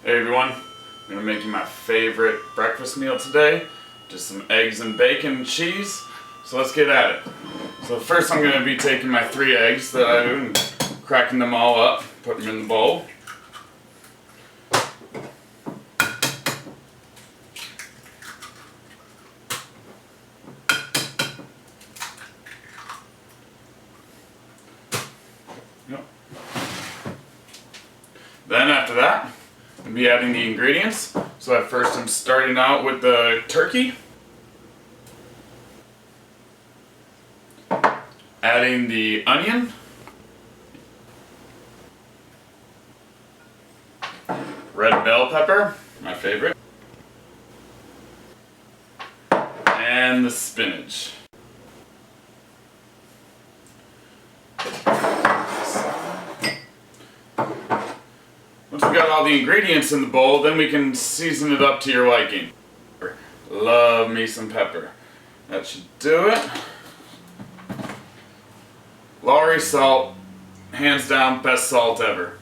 Hey everyone, I'm going to make you my favorite breakfast meal today. Just some eggs and bacon and cheese. So let's get at it. So first I'm going to be taking my 3 eggs that I do and cracking them all up, putting them in the bowl. Yep. Then after that, I'll be adding the ingredients. So at first I'm starting out with the turkey. Adding the onion. Red bell pepper, my favorite. And the spinach. Once we got all the ingredients in the bowl, then we can season it up to your liking. Love me some pepper. That should do it. Lowry salt, hands down, best salt ever.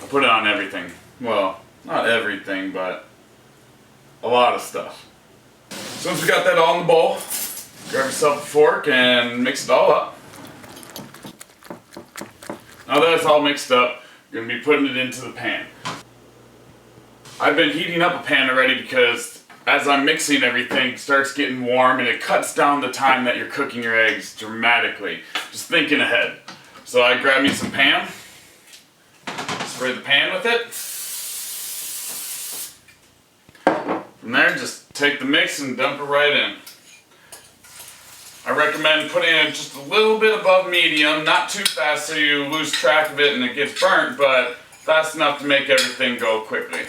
I put it on everything. Well, not everything, but a lot of stuff. So once we got that all in the bowl, grab yourself a fork and mix it all up. Now that it's all mixed up, you're going to be putting it into the pan. I've been heating up a pan already because as I'm mixing everything, it starts getting warm and it cuts down the time that you're cooking your eggs dramatically. Just thinking ahead. So I grab me some pan, spray the pan with it. From there, just take the mix and dump it right in. I recommend putting it just a little bit above medium, not too fast so you lose track of it and it gets burnt, but fast enough to make everything go quickly.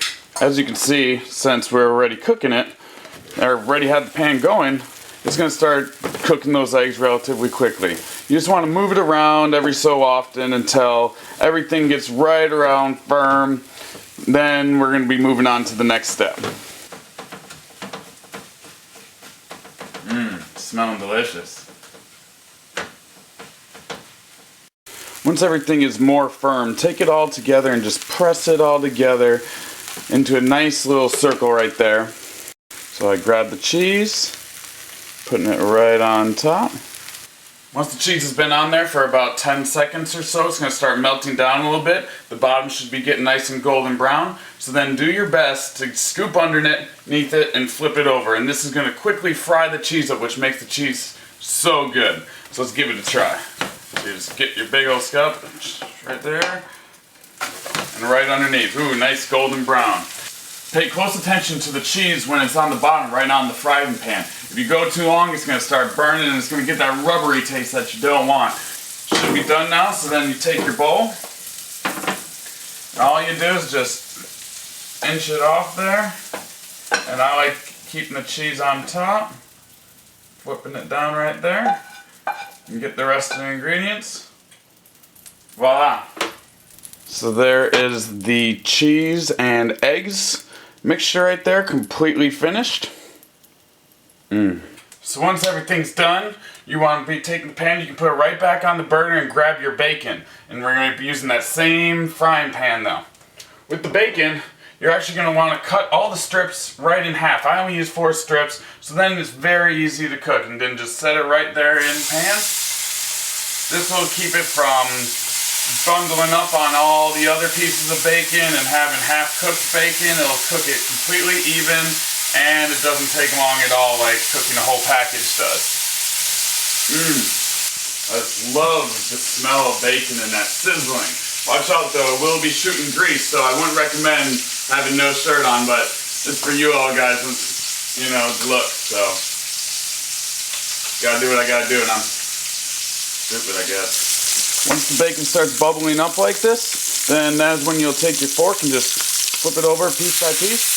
As you can see, since we're already cooking it, I already had the pan going, it's going to start cooking those eggs relatively quickly. You just want to move it around every so often until everything gets right around firm. Then we're going to be moving on to the next step. Smelling delicious. Once everything is more firm, take it all together and just press it all together into a nice little circle right there. So I grab the cheese, putting it right on top. Once the cheese has been on there for about 10 seconds or so, it's going to start melting down a little bit. The bottom should be getting nice and golden brown. So then do your best to scoop underneath it and flip it over. And this is going to quickly fry the cheese up, which makes the cheese so good. So let's give it a try. So you just get your big old scallop right there and right underneath. Ooh, nice golden brown. Pay close attention to the cheese when it's on the bottom, right on the frying pan. If you go too long, it's going to start burning and it's going to get that rubbery taste that you don't want. Should be done now, so then you take your bowl. And all you do is just inch it off there. And I like keeping the cheese on top. Flipping it down right there. And get the rest of the ingredients. Voila. So there is the cheese and eggs mixture right there, completely finished. So once everything's done, you want to be taking the pan, you can put it right back on the burner and grab your bacon. And we're going to be using that same frying pan though. With the bacon, you're actually going to want to cut all the strips right in half. I only use 4 strips, so then it's very easy to cook. And then just set it right there in the pan. This will keep it from bundling up on all the other pieces of bacon and having half-cooked bacon. It'll cook it completely even, and it doesn't take long at all like cooking a whole package does. I just love the smell of bacon and that sizzling. Watch out though, it will be shooting grease, so I wouldn't recommend having no shirt on, but it's for you all guys, you know, look, so. Gotta do what I gotta do, and I'm stupid, I guess. Once the bacon starts bubbling up like this, then that's when you'll take your fork and just flip it over piece by piece.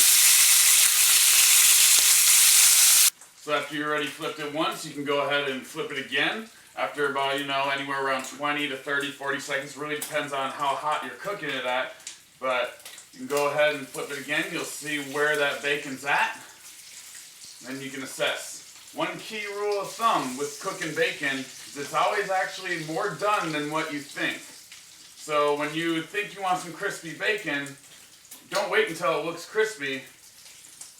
So after you already flipped it once, you can go ahead and flip it again. After about, you know, anywhere around 20 to 30, 40 seconds. Really depends on how hot you're cooking it at. But you can go ahead and flip it again. You'll see where that bacon's at. Then you can assess. One key rule of thumb with cooking bacon is it's always actually more done than what you think. So when you think you want some crispy bacon, Don't wait until it looks crispy.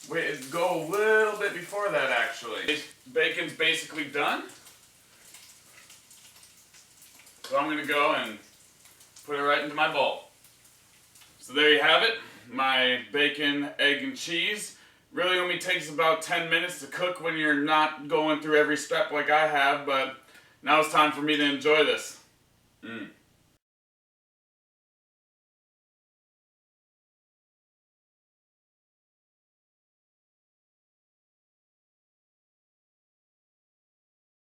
Wait, go a little bit before that actually. Bacon's basically done. So I'm gonna go and put it right into my bowl. So there you have it, my bacon, egg, and cheese. Really only takes about 10 minutes to cook when you're not going through every step like I have, but now it's time for me to enjoy this.